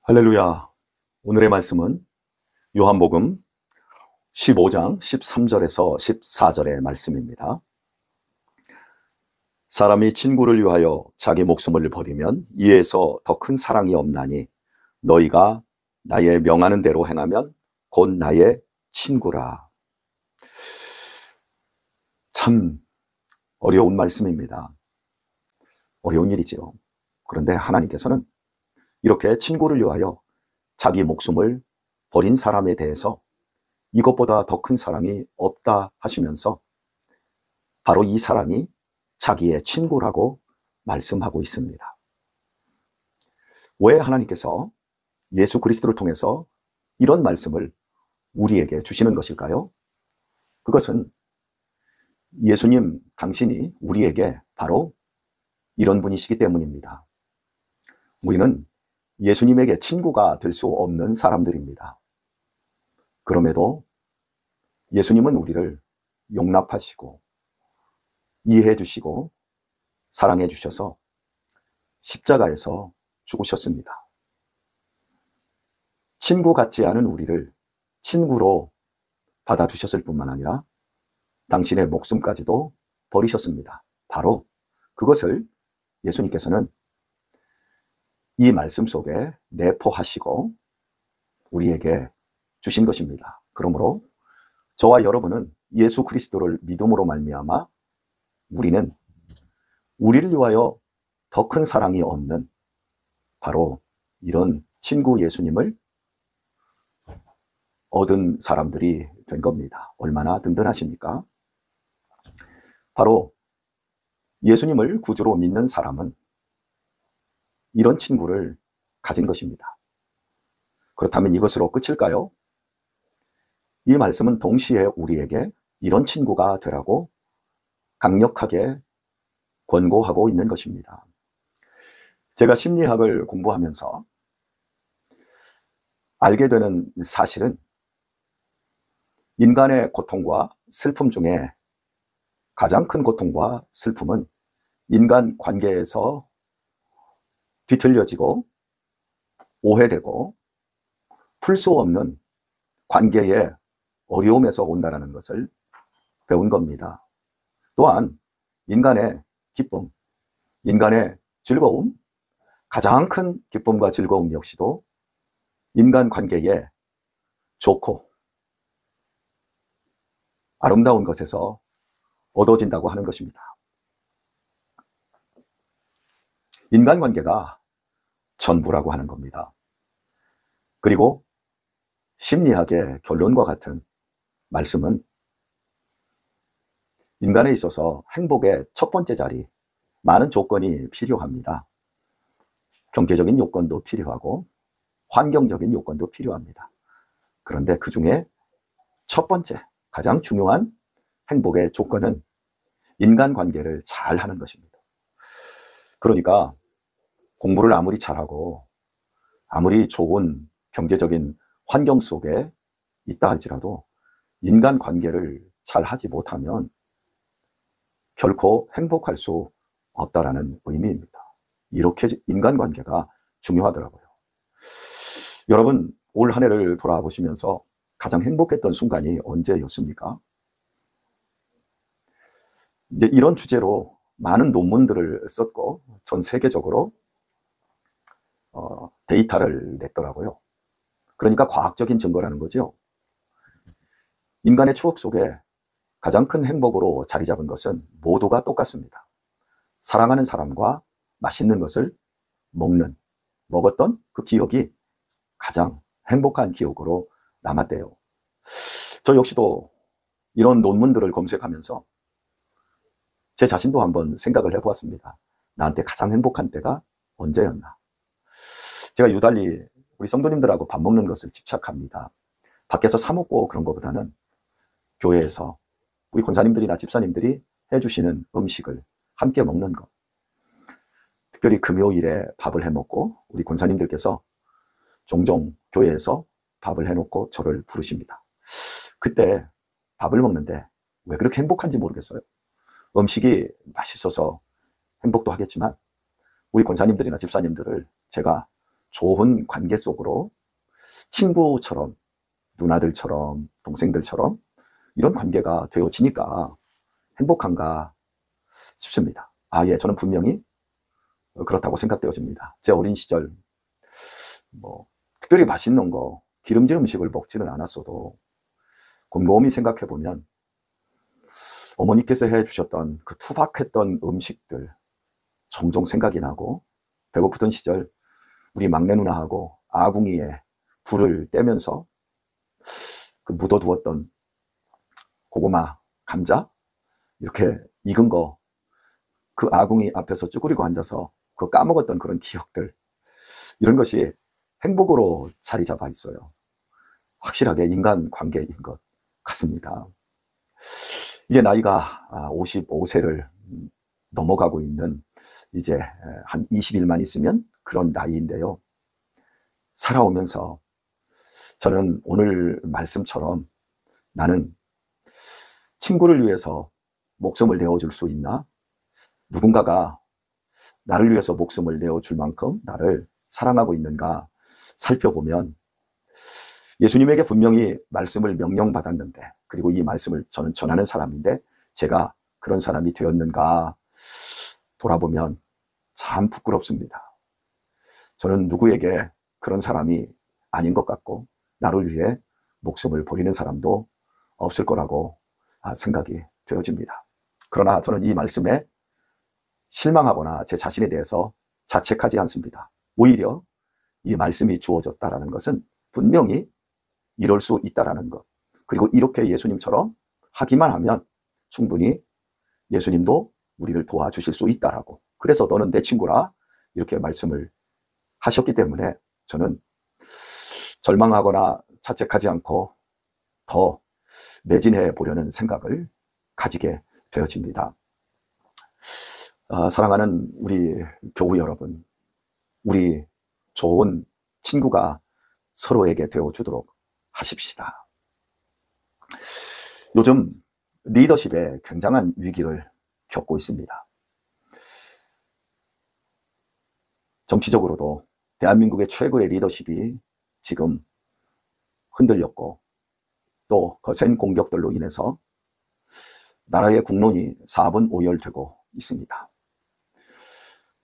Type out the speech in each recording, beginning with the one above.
할렐루야. 오늘의 말씀은 요한복음 15장 13절에서 14절의 말씀입니다. 사람이 친구를 위하여 자기 목숨을 버리면 이에서 더 큰 사랑이 없나니 너희가 나의 명하는 대로 행하면 곧 나의 친구라. 참 어려운 말씀입니다. 어려운 일이지요. 그런데 하나님께서는 이렇게 친구를 위하여 자기 목숨을 버린 사람에 대해서 이것보다 더 큰 사랑이 없다 하시면서 바로 이 사람이 자기의 친구라고 말씀하고 있습니다. 왜 하나님께서 예수 그리스도를 통해서 이런 말씀을 우리에게 주시는 것일까요? 그것은 예수님 당신이 우리에게 바로 이런 분이시기 때문입니다. 우리는 예수님에게 친구가 될 수 없는 사람들입니다. 그럼에도 예수님은 우리를 용납하시고 이해해 주시고 사랑해 주셔서 십자가에서 죽으셨습니다. 친구 같지 않은 우리를 친구로 받아주셨을 뿐만 아니라 당신의 목숨까지도 버리셨습니다. 바로 그것을 예수님께서는 이 말씀 속에 내포하시고 우리에게 주신 것입니다. 그러므로 저와 여러분은 예수 그리스도를 믿음으로 말미암아 우리는 우리를 위하여 더 큰 사랑이 없는 바로 이런 친구 예수님을 얻은 사람들이 된 겁니다. 얼마나 든든하십니까? 바로 예수님을 구주로 믿는 사람은 이런 친구를 가진 것입니다. 그렇다면 이것으로 끝일까요? 이 말씀은 동시에 우리에게 이런 친구가 되라고 강력하게 권고하고 있는 것입니다. 제가 심리학을 공부하면서 알게 되는 사실은 인간의 고통과 슬픔 중에 가장 큰 고통과 슬픔은 인간 관계에서 뒤틀려지고 오해되고 풀 수 없는 관계의 어려움에서 온다는 것을 배운 겁니다. 또한 인간의 기쁨, 인간의 즐거움, 가장 큰 기쁨과 즐거움 역시도 인간 관계에 좋고 아름다운 것에서 얻어진다고 하는 것입니다. 인간관계가 전부라고 하는 겁니다. 그리고 심리학의 결론과 같은 말씀은 인간에 있어서 행복의 첫 번째 자리, 많은 조건이 필요합니다. 경제적인 요건도 필요하고 환경적인 요건도 필요합니다. 그런데 그 중에 첫 번째, 가장 중요한 행복의 조건은 인간관계를 잘 하는 것입니다. 그러니까 공부를 아무리 잘하고 아무리 좋은 경제적인 환경 속에 있다 할지라도 인간관계를 잘 하지 못하면 결코 행복할 수 없다라는 의미입니다. 이렇게 인간관계가 중요하더라고요. 여러분, 올 한 해를 돌아보시면서 가장 행복했던 순간이 언제였습니까? 이제 이런 주제로 많은 논문들을 썼고 전 세계적으로 데이터를 냈더라고요. 그러니까 과학적인 증거라는 거죠. 인간의 추억 속에 가장 큰 행복으로 자리 잡은 것은 모두가 똑같습니다. 사랑하는 사람과 맛있는 것을 먹었던 그 기억이 가장 행복한 기억으로 남았대요. 저 역시도 이런 논문들을 검색하면서 제 자신도 한번 생각을 해보았습니다. 나한테 가장 행복한 때가 언제였나? 제가 유달리 우리 성도님들하고 밥 먹는 것을 집착합니다. 밖에서 사 먹고 그런 것보다는 교회에서 우리 권사님들이나 집사님들이 해주시는 음식을 함께 먹는 것. 특별히 금요일에 밥을 해먹고 우리 권사님들께서 종종 교회에서 밥을 해놓고 저를 부르십니다. 그때 밥을 먹는데 왜 그렇게 행복한지 모르겠어요. 음식이 맛있어서 행복도 하겠지만 우리 권사님들이나 집사님들을 제가 좋은 관계 속으로 친구처럼, 누나들처럼, 동생들처럼 이런 관계가 되어지니까 행복한가 싶습니다. 예, 저는 분명히 그렇다고 생각되어집니다. 제 어린 시절 특별히 맛있는 거, 기름진 음식을 먹지는 않았어도 곰곰이 생각해 보면 어머니께서 해주셨던 그 투박했던 음식들 종종 생각이 나고, 배고프던 시절 우리 막내 누나하고 아궁이에 불을 떼면서 그 묻어두었던 고구마, 감자 이렇게 익은 거 그 아궁이 앞에서 쭈그리고 앉아서 그 까먹었던 그런 기억들, 이런 것이 행복으로 자리 잡아 있어요. 확실하게 인간관계인 것 같습니다. 이제 나이가 55세를 넘어가고 있는, 이제 한 20일만 있으면 그런 나이인데요. 살아오면서 저는 오늘 말씀처럼 나는 친구를 위해서 목숨을 내어줄 수 있나? 누군가가 나를 위해서 목숨을 내어줄 만큼 나를 사랑하고 있는가 살펴보면, 예수님에게 분명히 말씀을 명령받았는데, 그리고 이 말씀을 저는 전하는 사람인데 제가 그런 사람이 되었는가 돌아보면 참 부끄럽습니다. 저는 누구에게 그런 사람이 아닌 것 같고, 나를 위해 목숨을 버리는 사람도 없을 거라고 생각이 되어집니다. 그러나 저는 이 말씀에 실망하거나 제 자신에 대해서 자책하지 않습니다. 오히려 이 말씀이 주어졌다는 것은 분명히 이럴 수 있다는 것, 그리고 이렇게 예수님처럼 하기만 하면 충분히 예수님도 우리를 도와주실 수 있다라고, 그래서 너는 내 친구라 이렇게 말씀을 하셨기 때문에 저는 절망하거나 자책하지 않고 더 매진해 보려는 생각을 가지게 되어집니다. 사랑하는 우리 교우 여러분, 우리 좋은 친구가 서로에게 되어주도록 하십시다. 요즘 리더십에 굉장한 위기를 겪고 있습니다. 정치적으로도 대한민국의 최고의 리더십이 지금 흔들렸고, 또 거센 공격들로 인해서 나라의 국론이 4분 5열되고 있습니다.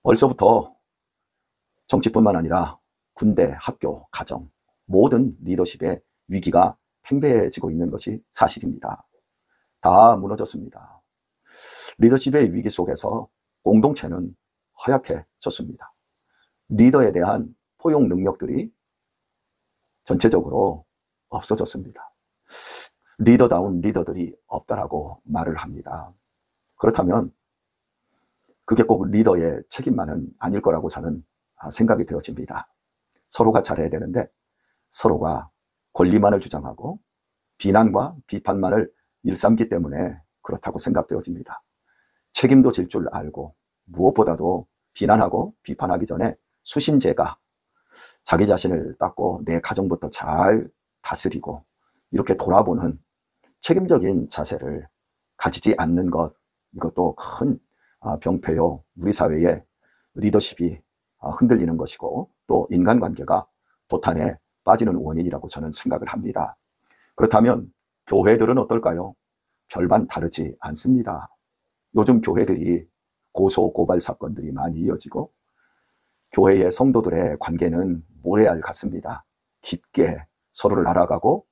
벌써부터 정치뿐만 아니라 군대, 학교, 가정, 모든 리더십의 위기가 팽배해지고 있는 것이 사실입니다. 다 무너졌습니다. 리더십의 위기 속에서 공동체는 허약해졌습니다. 리더에 대한 포용 능력들이 전체적으로 없어졌습니다. 리더다운 리더들이 없다라고 말을 합니다. 그렇다면 그게 꼭 리더의 책임만은 아닐 거라고 저는 생각이 되어집니다. 서로가 잘해야 되는데 서로가 권리만을 주장하고 비난과 비판만을 일삼기 때문에 그렇다고 생각되어집니다. 책임도 질 줄 알고, 무엇보다도 비난하고 비판하기 전에 수신제가 자기 자신을 닦고 내 가정부터 잘 다스리고 이렇게 돌아보는 책임적인 자세를 가지지 않는 것, 이것도 큰 병폐요. 우리 사회의 리더십이 흔들리는 것이고, 또 인간관계가 도탄에 빠지는 원인이라고 저는 생각을 합니다. 그렇다면 교회들은 어떨까요? 별반 다르지 않습니다. 요즘 교회들이 고소 고발 사건들이 많이 이어지고, 교회의 성도들의 관계는 모래알 같습니다. 깊게 서로를 알아가고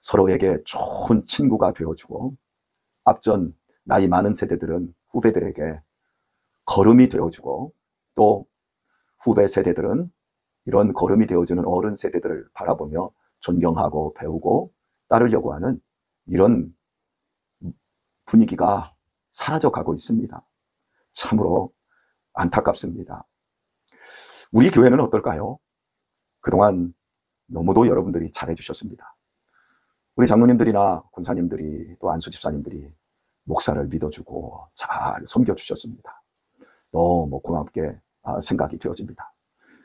서로에게 좋은 친구가 되어주고, 앞전 나이 많은 세대들은 후배들에게 걸음이 되어주고, 또 후배 세대들은 이런 걸음이 되어주는 어른 세대들을 바라보며 존경하고 배우고 따르려고 하는 이런 분위기가 사라져가고 있습니다. 참으로 안타깝습니다. 우리 교회는 어떨까요? 그동안 너무도 여러분들이 잘해주셨습니다. 우리 장로님들이나 권사님들이, 또 안수 집사님들이 목사를 믿어주고 잘 섬겨주셨습니다. 너무 고맙게 생각이 되어집니다.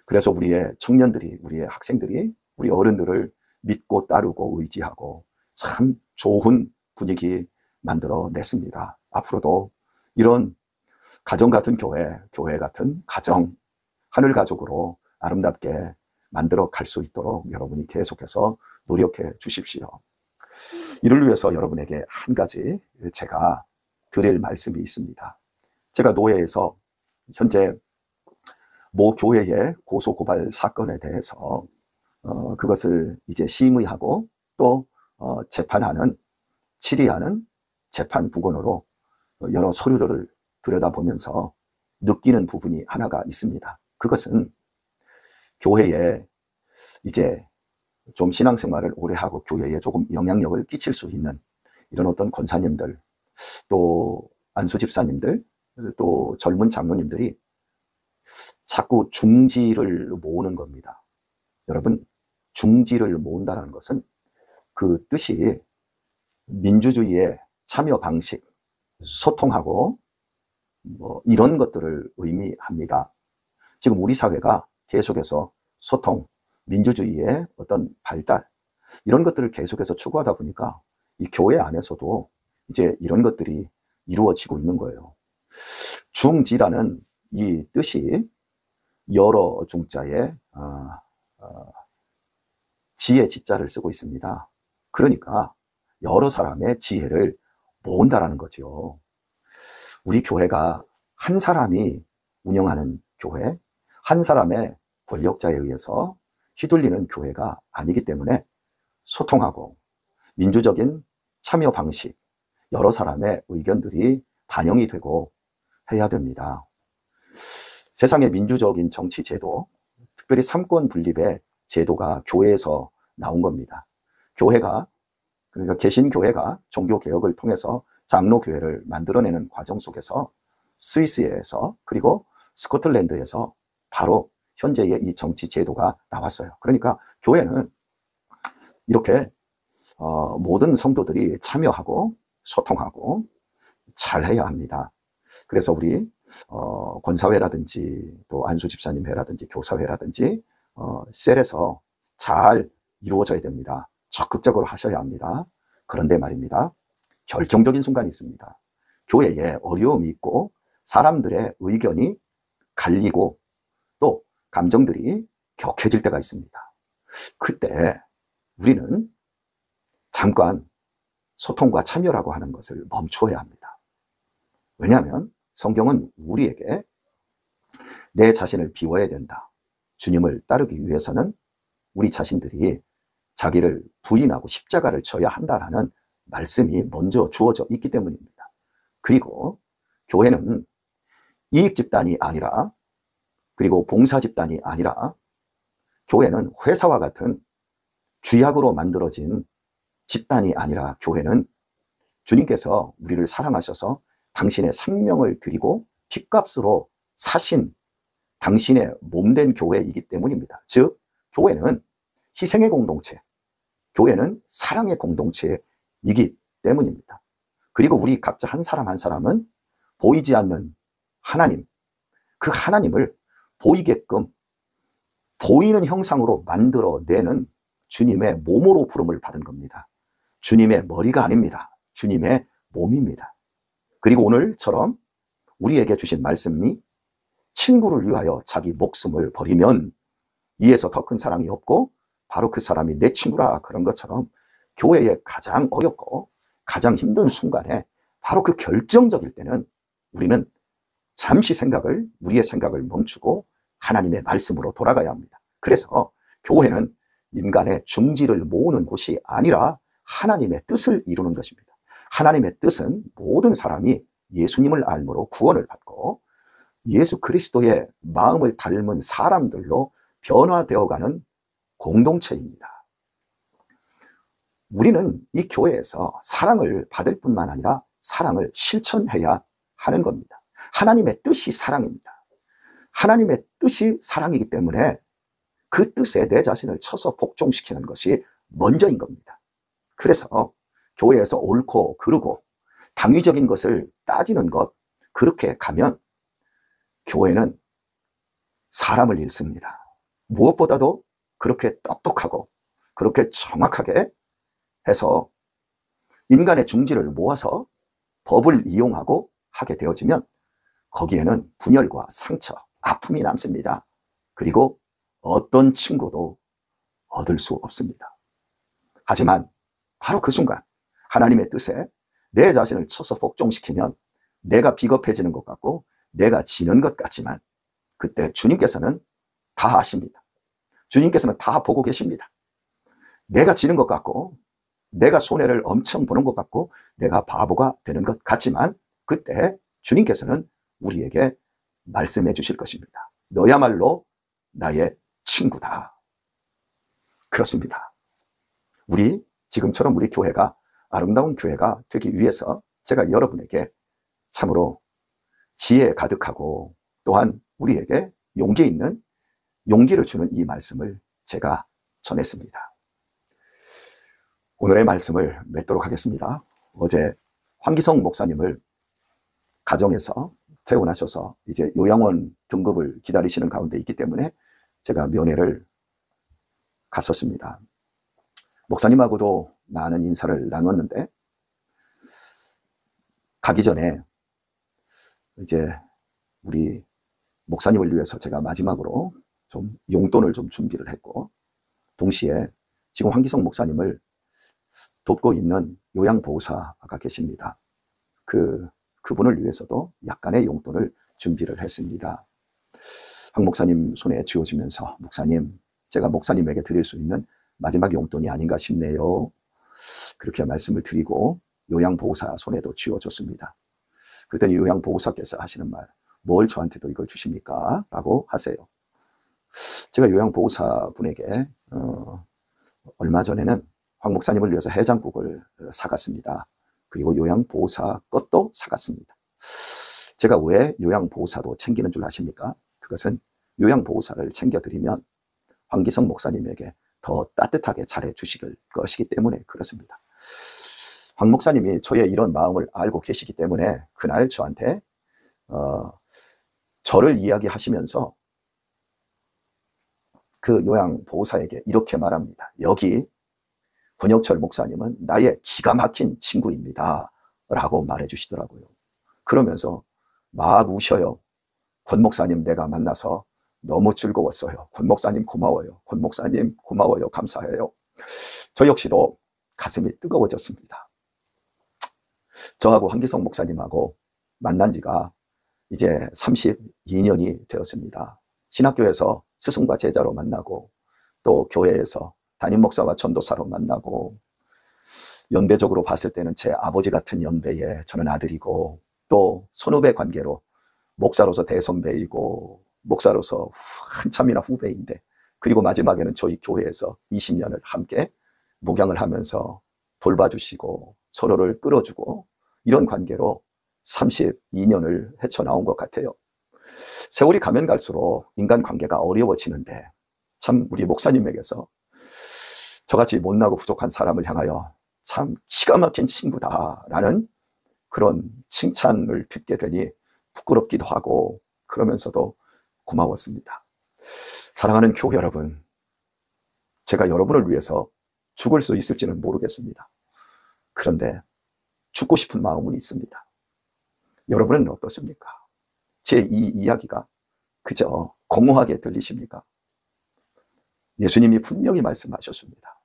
그래서 우리의 청년들이, 우리의 학생들이 우리 어른들을 믿고 따르고 의지하고 참 좋은 분위기 만들어냈습니다. 앞으로도 이런 가정 같은 교회, 교회 같은 가정, 하늘 가족으로 아름답게 만들어 갈 수 있도록 여러분이 계속해서 노력해 주십시오. 이를 위해서 여러분에게 한 가지 제가 드릴 말씀이 있습니다. 제가 노예에서 현재 모 교회의 고소고발 사건에 대해서 그것을 이제 심의하고 또 재판하는, 질의하는 재판 부건으로 여러 서류를 들여다보면서 느끼는 부분이 하나가 있습니다. 그것은 교회에 이제 좀 신앙생활을 오래 하고 교회에 조금 영향력을 끼칠 수 있는 이런 어떤 권사님들, 또 안수 집사님들, 또 젊은 장로님들이 자꾸 중지를 모으는 겁니다. 여러분, 중지를 모은다는 것은 그 뜻이 민주주의의 참여 방식, 소통하고 이런 것들을 의미합니다. 지금 우리 사회가 계속해서 소통, 민주주의의 어떤 발달, 이런 것들을 계속해서 추구하다 보니까 이 교회 안에서도 이제 이런 것들이 이루어지고 있는 거예요. 중지라는 이 뜻이 여러 중자에 지혜 지자를 쓰고 있습니다. 그러니까 여러 사람의 지혜를 모은다라는 거죠. 우리 교회가 한 사람이 운영하는 교회, 한 사람의 권력자에 의해서 휘둘리는 교회가 아니기 때문에 소통하고 민주적인 참여 방식, 여러 사람의 의견들이 반영이 되고 해야 됩니다. 세상의 민주적인 정치 제도, 특별히 삼권 분립의 제도가 교회에서 나온 겁니다. 교회가, 그러니까 개신교회가 종교개혁을 통해서 장로교회를 만들어내는 과정 속에서 스위스에서 그리고 스코틀랜드에서 바로 현재의 이 정치 제도가 나왔어요. 그러니까 교회는 이렇게 모든 성도들이 참여하고 소통하고 잘해야 합니다. 그래서 우리 권사회라든지 또 안수집사님 회라든지 교사회라든지 셀에서 잘 이루어져야 됩니다. 적극적으로 하셔야 합니다. 그런데 말입니다, 결정적인 순간이 있습니다. 교회에 어려움이 있고 사람들의 의견이 갈리고 또 감정들이 격해질 때가 있습니다. 그때 우리는 잠깐 소통과 참여라고 하는 것을 멈추어야 합니다. 왜냐하면 성경은 우리에게 내 자신을 비워야 된다. 주님을 따르기 위해서는 우리 자신들이 자기를 부인하고 십자가를 져야 한다라는 말씀이 먼저 주어져 있기 때문입니다. 그리고 교회는 이익 집단이 아니라, 그리고 봉사 집단이 아니라, 교회는 회사와 같은 규약으로 만들어진 집단이 아니라, 교회는 주님께서 우리를 사랑하셔서 당신의 생명을 드리고 핏값으로 사신 당신의 몸된 교회이기 때문입니다. 즉, 교회는 희생의 공동체, 교회는 사랑의 공동체이기 때문입니다. 그리고 우리 각자 한 사람 한 사람은 보이지 않는 하나님, 그 하나님을 보이게끔 보이는 형상으로 만들어내는 주님의 몸으로 부름을 받은 겁니다. 주님의 머리가 아닙니다. 주님의 몸입니다. 그리고 오늘처럼 우리에게 주신 말씀이 친구를 위하여 자기 목숨을 버리면 이에서 더 큰 사랑이 없고 바로 그 사람이 내 친구라, 그런 것처럼 교회의 가장 어렵고 가장 힘든 순간에 바로 그 결정적일 때는 우리는 잠시 우리의 생각을 멈추고 하나님의 말씀으로 돌아가야 합니다. 그래서 교회는 인간의 중지를 모으는 곳이 아니라 하나님의 뜻을 이루는 것입니다. 하나님의 뜻은 모든 사람이 예수님을 알므로 구원을 받고 예수 그리스도의 마음을 닮은 사람들로 변화되어가는 공동체입니다. 우리는 이 교회에서 사랑을 받을 뿐만 아니라 사랑을 실천해야 하는 겁니다. 하나님의 뜻이 사랑입니다. 하나님의 뜻이 사랑이기 때문에 그 뜻에 내 자신을 쳐서 복종시키는 것이 먼저인 겁니다. 그래서 교회에서 옳고 그르고 당위적인 것을 따지는 것, 그렇게 가면 교회는 사람을 잃습니다. 무엇보다도 그렇게 똑똑하고 그렇게 정확하게 해서 인간의 중지를 모아서 법을 이용하고 하게 되어지면 거기에는 분열과 상처, 아픔이 남습니다. 그리고 어떤 친구도 얻을 수 없습니다. 하지만 바로 그 순간 하나님의 뜻에 내 자신을 쳐서 복종시키면 내가 비겁해지는 것 같고 내가 지는 것 같지만 그때 주님께서는 다 아십니다. 주님께서는 다 보고 계십니다. 내가 지는 것 같고 내가 손해를 엄청 보는 것 같고 내가 바보가 되는 것 같지만 그때 주님께서는 우리에게 말씀해 주실 것입니다. 너야말로 나의 친구다. 그렇습니다. 우리 지금처럼 우리 교회가 아름다운 교회가 되기 위해서 제가 여러분에게 참으로 지혜 가득하고 또한 우리에게 용기 있는 용기를 주는 이 말씀을 제가 전했습니다. 오늘의 말씀을 맺도록 하겠습니다. 어제 황기성 목사님을 가정에서 퇴원하셔서 이제 요양원 등급을 기다리시는 가운데 있기 때문에 제가 면회를 갔었습니다. 목사님하고도 많은 인사를 나눴는데 가기 전에 이제 우리 목사님을 위해서 제가 마지막으로 좀 용돈을 좀 준비를 했고 동시에 지금 황기성 목사님을 돕고 있는 요양보호사가 계십니다. 그분을 위해서도 약간의 용돈을 준비를 했습니다. 황 목사님 손에 쥐어지면서 목사님, 제가 목사님에게 드릴 수 있는 마지막 용돈이 아닌가 싶네요. 그렇게 말씀을 드리고 요양보호사 손에도 쥐어줬습니다. 그랬더니 요양보호사께서 하시는 말, 뭘 저한테도 이걸 주십니까? 라고 하세요. 제가 요양보호사 분에게 얼마 전에는 황 목사님을 위해서 해장국을 사갔습니다. 그리고 요양보호사 것도 사갔습니다. 제가 왜 요양보호사도 챙기는 줄 아십니까? 그것은 요양보호사를 챙겨드리면 황기성 목사님에게 더 따뜻하게 잘해주실 것이기 때문에 그렇습니다. 황 목사님이 저의 이런 마음을 알고 계시기 때문에 그날 저한테 저를 이야기하시면서 그 요양보호사에게 이렇게 말합니다. 여기 권혁철 목사님은 나의 기가 막힌 친구입니다 라고 말해주시더라고요. 그러면서 막 우셔요. 권 목사님 내가 만나서 너무 즐거웠어요. 권 목사님 고마워요. 권 목사님 고마워요. 감사해요. 저 역시도 가슴이 뜨거워졌습니다. 저하고 황기성 목사님하고 만난 지가 이제 32년이 되었습니다. 신학교에서 스승과 제자로 만나고 또 교회에서 담임 목사와 전도사로 만나고 연배적으로 봤을 때는 제 아버지 같은 연배에 저는 아들이고 또 선후배 관계로 목사로서 대선배이고 목사로서 한참이나 후배인데 그리고 마지막에는 저희 교회에서 20년을 함께 목양을 하면서 돌봐주시고 서로를 끌어주고 이런 관계로 32년을 헤쳐나온 것 같아요. 세월이 가면 갈수록 인간관계가 어려워지는데 참 우리 목사님에게서 저같이 못나고 부족한 사람을 향하여 참 기가 막힌 친구다라는 그런 칭찬을 듣게 되니 부끄럽기도 하고 그러면서도 고마웠습니다. 사랑하는 교회 여러분, 제가 여러분을 위해서 죽을 수 있을지는 모르겠습니다. 그런데 죽고 싶은 마음은 있습니다. 여러분은 어떻습니까? 제 이 이야기가 그저 공허하게 들리십니까? 예수님이 분명히 말씀하셨습니다.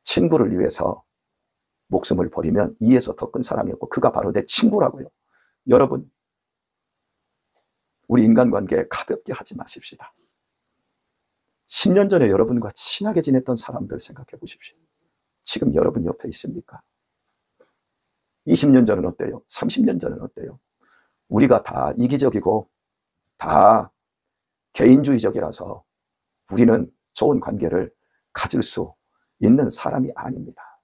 친구를 위해서 목숨을 버리면 이에서 더 큰 사랑이 없고 그가 바로 내 친구라고요. 여러분, 우리 인간관계 가볍게 하지 마십시다. 10년 전에 여러분과 친하게 지냈던 사람들 생각해 보십시오. 지금 여러분 옆에 있습니까? 20년 전은 어때요? 30년 전은 어때요? 우리가 다 이기적이고 다 개인주의적이라서 우리는 좋은 관계를 가질 수 있는 사람이 아닙니다.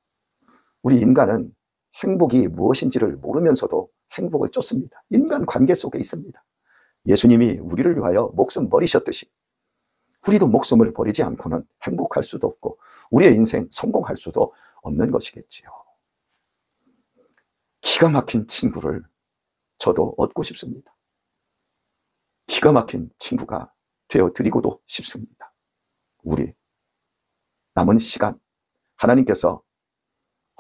우리 인간은 행복이 무엇인지를 모르면서도 행복을 쫓습니다. 인간 관계 속에 있습니다. 예수님이 우리를 위하여 목숨 버리셨듯이 우리도 목숨을 버리지 않고는 행복할 수도 없고 우리의 인생 성공할 수도 없는 것이겠지요. 기가 막힌 친구를 저도 얻고 싶습니다. 기가 막힌 친구가 되어드리고도 싶습니다. 우리 남은 시간 하나님께서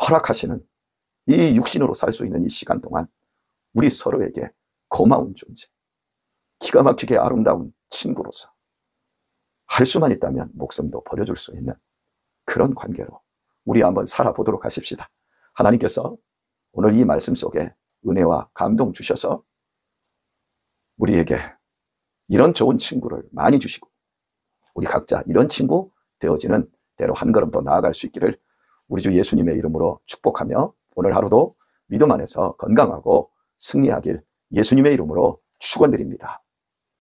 허락하시는 이 육신으로 살 수 있는 이 시간 동안 우리 서로에게 고마운 존재, 기가 막히게 아름다운 친구로서 할 수만 있다면 목숨도 버려줄 수 있는 그런 관계로 우리 한번 살아보도록 하십시다. 하나님께서 오늘 이 말씀 속에 은혜와 감동 주셔서 우리에게 이런 좋은 친구를 많이 주시고 우리 각자 이런 친구 되어지는 대로 한 걸음 더 나아갈 수 있기를 우리 주 예수님의 이름으로 축복하며 오늘 하루도 믿음 안에서 건강하고 승리하길 예수님의 이름으로 축원드립니다.